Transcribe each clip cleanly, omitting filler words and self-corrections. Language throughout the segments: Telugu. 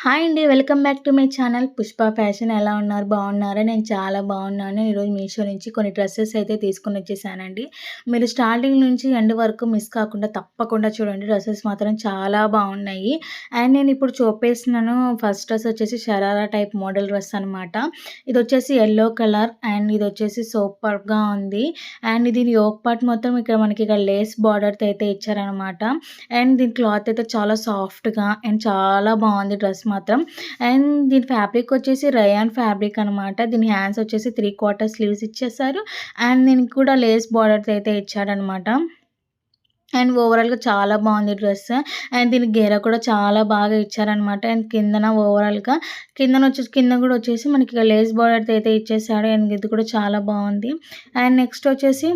హాయ్ అండి. Welcome back to my channel Pushpa fashion. ఎలా ఉన్నారు? బాగున్నారా? నేను చాలా బాగున్నాను. ఈరోజు మీషో నుంచి కొన్ని డ్రెస్సెస్ అయితే తీసుకొనొచ్చేసానండి. మీరు స్టార్టింగ్ నుంచి ఎండ్ వరకు మిస్ కాకుండా తప్పకుండా చూడండి. డ్రెస్సెస్ మాత్రం చాలా బాగున్నాయి. అండ్ నేను ఇప్పుడు చూపిస్తున్నాను. ఫస్ట్ డ్రెస్ వచ్చేసి షరారా టైప్ మోడల్ డ్రెస్ అనమాట. ఇది వచ్చేసి యెల్లో కలర్ అండ్ ఇది వచ్చేసి సూపర్గా ఉంది. అండ్ దీని యోక్ పార్ట్ మొత్తం మనకి ఇక్కడ లేస్ బార్డర్తో అయితే ఇచ్చారనమాట. అండ్ దీని క్లాత్ అయితే చాలా సాఫ్ట్గా అండ్ చాలా బాగుంది డ్రెస్ మాత్రం. అండ్ దీని ఫ్యాబ్రిక్ వచ్చేసి రయాన్ ఫ్యాబ్రిక్ అనమాట. దీని హ్యాండ్స్ వచ్చేసి 3/4 స్లీవ్స్ ఇచ్చేసారు. అండ్ దీనికి కూడా లేస్ బార్డర్స్ అయితే ఇచ్చాడనమాట. అండ్ ఓవరాల్‌గా చాలా బాగుంది డ్రెస్. అండ్ దీనికి గేర కూడా చాలా బాగా ఇచ్చారనమాట. అండ్ కింద కూడా వచ్చేసి మనకి లేస్ బార్డర్స్ అయితే ఇచ్చేసాడు. అండ్ ఇది కూడా చాలా బాగుంది. అండ్ నెక్స్ట్ వచ్చేసి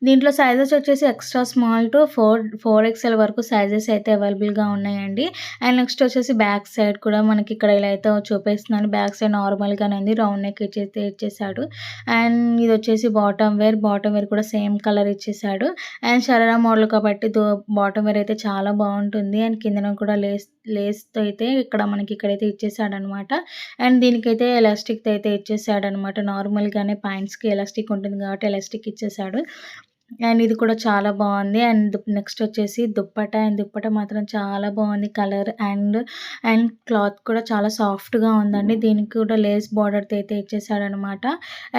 దీంట్లో సైజెస్ వచ్చేసి ఎక్స్ట్రా స్మాల్ టు 4XL వరకు సైజెస్ అయితే అవైలబుల్గా ఉన్నాయండి. అండ్ నెక్స్ట్ వచ్చేసి బ్యాక్ సైడ్ కూడా మనకి ఇక్కడ ఇలా అయితే చూపిస్తున్నాను. బ్యాక్ సైడ్ నార్మల్గానే ఉంది. రౌండ్ నెక్ ఇచ్చేసాడు. అండ్ ఇది వచ్చేసి బాటమ్ వేర్ కూడా సేమ్ కలర్ ఇచ్చేసాడు. అండ్ షరారా మోడల్ కాబట్టి బాటమ్ వేర్ అయితే చాలా బాగుంటుంది. అండ్ కిందన కూడా లేస్తో అయితే మనకి ఇక్కడైతే ఇచ్చేసాడనమాట. అండ్ దీనికైతే ఎలాస్టిక్తో అయితే ఇచ్చేసాడనమాట. నార్మల్గానే ప్యాంట్స్కి ఎలాస్టిక్ ఉంటుంది కాబట్టి ఎలాస్టిక్ ఇచ్చేసాడు. అండ్ ఇది కూడా చాలా బాగుంది. అండ్ నెక్స్ట్ వచ్చేసి దుప్పట మాత్రం చాలా బాగుంది కలర్. అండ్ క్లాత్ కూడా చాలా సాఫ్ట్గా ఉందండి. దీనికి కూడా లేస్ బార్డర్తో అయితే ఇచ్చేసాడనమాట.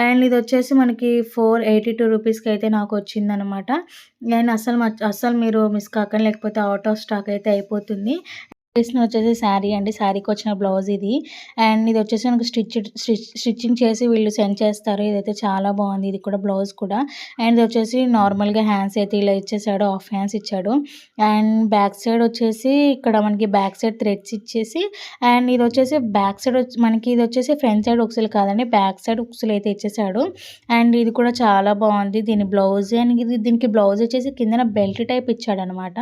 అండ్ ఇది వచ్చేసి మనకి 482 రూపీస్కి అయితే నాకు వచ్చిందనమాట. అండ్ అస్సలు మీరు మిస్ కాకండి, లేకపోతే అవుట్ ఆఫ్ స్టాక్ అయితే అయిపోతుంది. వచ్చేసి శారీ అండి. శారీకి వచ్చిన బ్లౌజ్ ఇది. అండ్ ఇది వచ్చేసి మనకు స్టిచ్చింగ్ చేసి వీళ్ళు సెండ్ చేస్తారు. ఇదైతే చాలా బాగుంది. ఇది కూడా బ్లౌజ్ కూడా. అండ్ ఇది వచ్చేసి నార్మల్గా హ్యాండ్స్ అయితే ఇలా ఇచ్చేసాడు. హాఫ్ హ్యాండ్స్ ఇచ్చాడు. అండ్ బ్యాక్ సైడ్ వచ్చేసి ఇక్కడ మనకి బ్యాక్ సైడ్ థ్రెడ్స్ ఇచ్చేసి అండ్ ఇది వచ్చేసి బ్యాక్ సైడ్ మనకి ఇది వచ్చేసి ఫ్రంట్ సైడ్ ఉక్సులు కాదండి, బ్యాక్ సైడ్ ఉక్సులు అయితే ఇచ్చేసాడు. అండ్ ఇది కూడా చాలా బాగుంది దీని బ్లౌజ్. అండ్ దీనికి బ్లౌజ్ వచ్చేసి కిందన బెల్ట్ టైప్ ఇచ్చాడు అనమాట.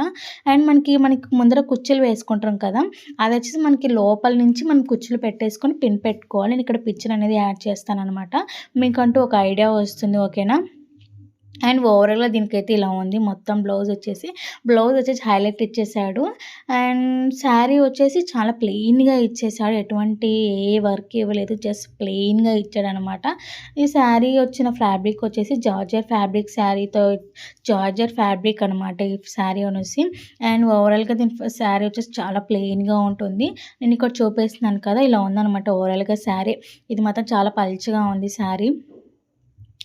అండ్ మనకి ముందర కుచ్చులు వేసుకుంటాం కదా, అది వచ్చేసి మనకి లోపల నుంచి మనం కుచ్చులు పెట్టేసుకొని పిన్ పెట్టుకోవాలి. నేను ఇక్కడ పిక్చర్ అనేది యాడ్ చేస్తాను అనమాట. మీకంటూ ఒక ఐడియా వస్తుంది. ఓకేనా. అండ్ ఓవరాల్గా దీనికైతే ఇలా ఉంది. మొత్తం బ్లౌజ్ వచ్చేసి హైలైట్ ఇచ్చేసాడు. అండ్ శారీ వచ్చేసి చాలా ప్లెయిన్గా ఇచ్చేసాడు. ఎటువంటి ఏ వర్క్ ఇవ్వలేదు, జస్ట్ ప్లెయిన్గా ఇచ్చాడనమాట. ఈ శారీ వచ్చిన ఫ్యాబ్రిక్ వచ్చేసి జార్జెట్ ఫ్యాబ్రిక్ అనమాట ఈ శారీ అనేసి. అండ్ ఓవరాల్గా దీని శారీ వచ్చేసి చాలా ప్లెయిన్గా ఉంటుంది. నేను ఇక్కడ చూపిస్తున్నాను కదా, ఇలా ఉందనమాట ఓవరాల్గా శారీ. ఇది మాత్రం చాలా పల్చగా ఉంది శారీ.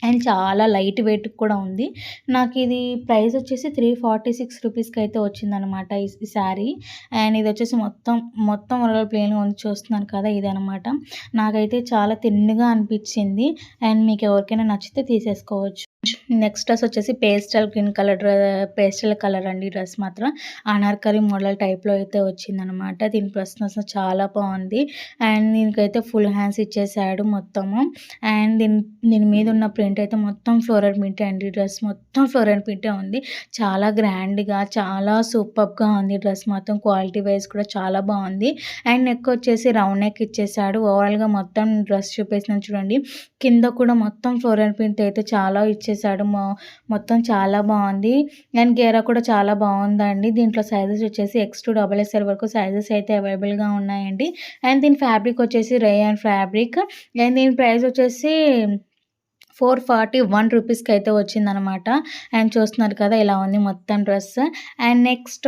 అండ్ చాలా లైట్ వెయిట్ కూడా ఉంది. నాకు ఇది ప్రైస్ వచ్చేసి 346 రూపీస్కి అయితే వచ్చిందనమాట ఈ శారీ. అండ్ ఇది వచ్చేసి మొత్తం ప్లెయిన్గా ఉంది. చూస్తున్నాను కదా, ఇదనమాట. నాకైతే చాలా థిన్గా అనిపించింది. అండ్ మీకు ఎవరికైనా నచ్చితే తీసేసుకోవచ్చు. నెక్స్ట్ డ్రెస్ వచ్చేసి పేస్టల్ కలర్ అండి. డ్రెస్ మాత్రం అనార్కలి మోడల్ టైప్లో అయితే వచ్చిందనమాట. దీని ప్రశ్న చాలా బాగుంది. అండ్ దీనికైతే ఫుల్ హ్యాండ్స్ ఇచ్చేసాడు మొత్తము. అండ్ దీని మీద ఉన్న ప్రింట్ అయితే మొత్తం ఫ్లోరల్ ప్రింటే అండి. డ్రెస్ మొత్తం ఫ్లోరల్ ప్రింటే ఉంది. చాలా గ్రాండ్గా చాలా సూపర్గా ఉంది డ్రెస్ మొత్తం. క్వాలిటీ వైజ్ కూడా చాలా బాగుంది. అండ్ నెక్ వచ్చేసి రౌండ్ నెక్ ఇచ్చేసాడు. ఓవరాల్గా మొత్తం డ్రెస్ చూపేసినాను చూడండి. కింద కూడా మొత్తం ఫ్లోరల్ ప్రింట్ అయితే చాలా ఇచ్చేసాడు. మొత్తం చాలా బాగుంది. అండ్ గేరా కూడా చాలా బాగుందండి. దీంట్లో సైజెస్ వచ్చేసి X to XXL వరకు సైజెస్ అయితే అవైలబుల్గా ఉన్నాయండి. అండ్ దీని ఫ్యాబ్రిక్ వచ్చేసి రేయాన్ ఫ్యాబ్రిక్. అండ్ దీని ప్రైస్ వచ్చేసి 441 రూపీస్కి అయితే వచ్చిందనమాట. అండ్ చూస్తున్నారు కదా, ఇలా ఉంది మొత్తం డ్రెస్. అండ్ నెక్స్ట్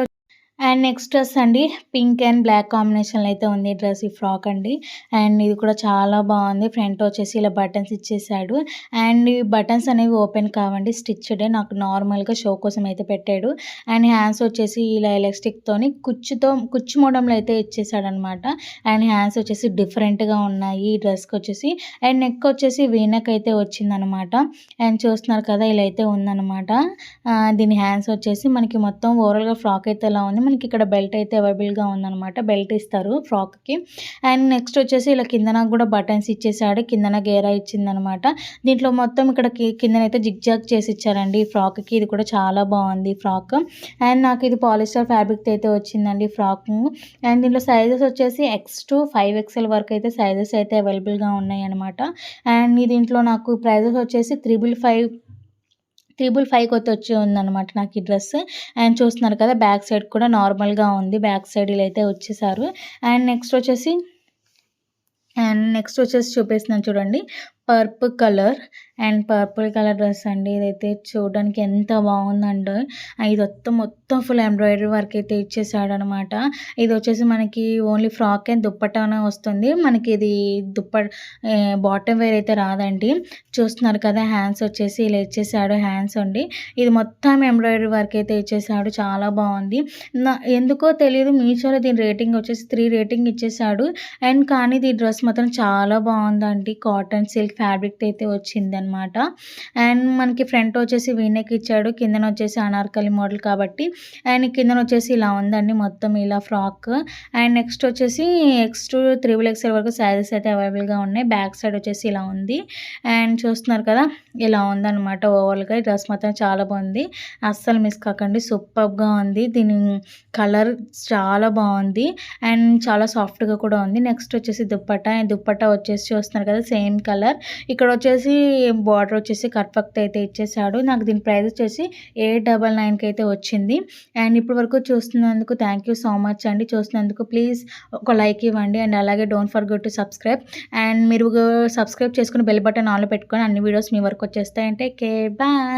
డ్రెస్ అండి, పింక్ అండ్ బ్లాక్ కాంబినేషన్లో అయితే ఉంది డ్రెస్. ఈ ఫ్రాక్ అండి. అండ్ ఇది కూడా చాలా బాగుంది. ఫ్రంట్ వచ్చేసి ఇలా బటన్స్ ఇచ్చేసాడు. అండ్ ఈ బటన్స్ అనేవి ఓపెన్ కావండి, స్టిచ్డే. నాకు నార్మల్గా షో కోసం అయితే పెట్టాడు. అండ్ హ్యాండ్స్ వచ్చేసి ఇలా ఎలాస్టిక్తోని కుచ్చు మోడంలో అయితే ఇచ్చేసాడు అనమాట. అండ్ హ్యాండ్స్ వచ్చేసి డిఫరెంట్గా ఉన్నాయి ఈ డ్రెస్కి వచ్చేసి. అండ్ నెక్ వచ్చేసి వీనెక్ అయితే వచ్చిందనమాట. అండ్ చూస్తున్నారు కదా, ఇలా అయితే ఉందనమాట. దీని హ్యాండ్స్ వచ్చేసి మనకి మొత్తం ఓవరాల్గా ఫ్రాక్ అయితే ఇలా ఉంది. మనకి ఇక్కడ బెల్ట్ అయితే అవైలబుల్గా ఉందన్నమాట. బెల్ట్ ఇస్తారు ఫ్రాక్కి. అండ్ నెక్స్ట్ వచ్చేసి ఇలా కిందన కూడా బటన్స్ ఇచ్చేసాడు. కిందన గేరా ఇచ్చిందనమాట. దీంట్లో మొత్తం ఇక్కడ కిందనైతే జిగ్జాగ్ చేసి ఇచ్చారండి ఈ ఫ్రాక్కి. ఇది కూడా చాలా బాగుంది ఫ్రాక్. అండ్ నాకు ఇది పాలిస్టర్ ఫ్యాబ్రిక్ అయితే వచ్చిందండి ఫ్రాక్. అండ్ దీంట్లో సైజెస్ వచ్చేసి X to 5XL వరకు అయితే సైజెస్ అయితే అవైలబుల్గా ఉన్నాయి అనమాట. అండ్ దీంట్లో నాకు ప్రైజెస్ వచ్చేసి 555 వచ్చి ఉందనమాట నాకు ఈ డ్రెస్. అండ్ చూస్తున్నారు కదా బ్యాక్ సైడ్ కూడా నార్మల్‌గా ఉంది. బ్యాక్ సైడ్ ఇలా అయితే వచ్చేసారు. నెక్స్ట్ వచ్చేసి చూపిస్తున్నాను చూడండి. పర్పుల్ కలర్ డ్రెస్ అండి. ఇదైతే చూడడానికి ఎంత బాగుందంటే ఇది మొత్తం ఫుల్ ఎంబ్రాయిడరీ వర్క్ అయితే ఇచ్చేసాడనమాట. ఇది వచ్చేసి మనకి ఓన్లీ ఫ్రాక్ అండ్ దుప్పటానే వస్తుంది. మనకి ఇది బాటమ్ వేర్ అయితే రాదండి. చూస్తున్నారు కదా హ్యాండ్స్ వచ్చేసి ఇలా ఇచ్చేసాడు. హ్యాండ్స్ అండి ఇది మొత్తం ఎంబ్రాయిడరీ వర్క్ అయితే ఇచ్చేసాడు. చాలా బాగుంది. ఎందుకో తెలియదు మీషోలో దీని రేటింగ్ వచ్చేసి 3 రేటింగ్ ఇచ్చేసాడు. అండ్ కానీ ఈ డ్రెస్ మాత్రం చాలా బాగుందండి. కాటన్ సిల్క్ ఫ్యాబ్రిక్ అయితే వచ్చిందనమాట. అండ్ మనకి ఫ్రంట్ వచ్చేసి వీనెక్ ఇచ్చాడు. కిందన వచ్చేసి అనార్కలి మోడల్ కాబట్టి అండ్ కిందన వచ్చేసి ఇలా ఉందండి మొత్తం ఇలా ఫ్రాక్. అండ్ నెక్స్ట్ వచ్చేసి XXL వరకు సైజెస్ అయితే అవైలబుల్గా ఉన్నాయి. బ్యాక్ సైడ్ వచ్చేసి ఇలా ఉంది. అండ్ చూస్తున్నారు కదా ఇలా ఉందన్నమాట. ఓవరాల్గా ఈ డ్రెస్ మాత్రం చాలా బాగుంది. అస్సలు మిస్ కాకండి. సూపర్గా ఉంది. దీని కలర్ చాలా బాగుంది అండ్ చాలా సాఫ్ట్గా కూడా ఉంది. నెక్స్ట్ వచ్చేసి దుప్పట్టా వచ్చేసి చూస్తున్నారు కదా సేమ్ కలర్. ఇక్కడ వచ్చేసి బార్డర్ వచ్చేసి కట్ అయితే ఇచ్చేసాడు. నాకు దీని ప్రైస్ వచ్చేసి 899కి అయితే వచ్చింది. అండ్ ఇప్పటి వరకు చూస్తున్నందుకు థ్యాంక్ యూ సో మచ్ అండి. చూస్తున్నందుకు ప్లీజ్ ఒక లైక్ ఇవ్వండి. అండ్ అలాగే don't forget to subscribe. And మీరు సబ్స్క్రైబ్ చేసుకుని బెల్ బటన్ ఆన్లో పెట్టుకొని అన్ని వీడియోస్ మీ వరకు వచ్చేస్తాయంటే బాయ్.